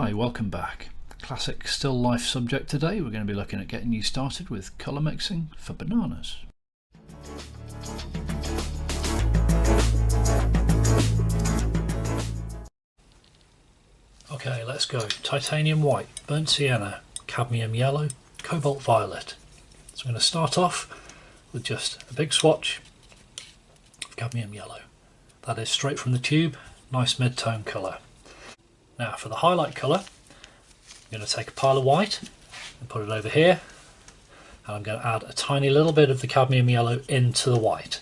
Hi, welcome back. Classic still life subject today. We're going to be looking at getting you started with colour mixing for bananas. Okay, let's go. Titanium white, burnt sienna, cadmium yellow, cobalt violet. So I'm going to start off with just a big swatch of cadmium yellow. That is straight from the tube, nice mid-tone colour. Now for the highlight colour, I'm going to take a pile of white and put it over here, and I'm going to add a tiny little bit of the cadmium yellow into the white.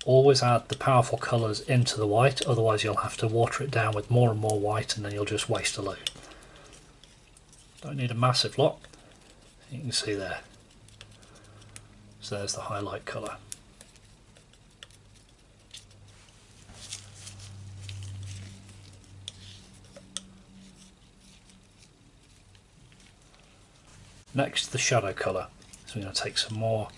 Always add the powerful colours into the white, otherwise you'll have to water it down with more and more white and then you'll just waste a load. Don't need a massive lot, you can see there. So there's the highlight colour. Next, the shadow colour. So we're going to take some more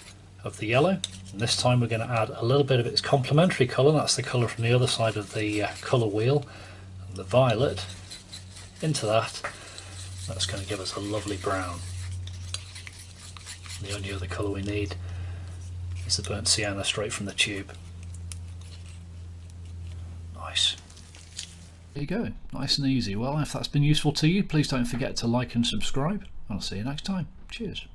of the yellow, and this time we're going to add a little bit of its complementary colour, that's the colour from the other side of the colour wheel, and the violet into that. That's going to give us a lovely brown. The only other colour we need is the burnt sienna straight from the tube. Nice. There you go, nice and easy. Well, if that's been useful to you, please don't forget to like and subscribe. I'll see you next time. Cheers.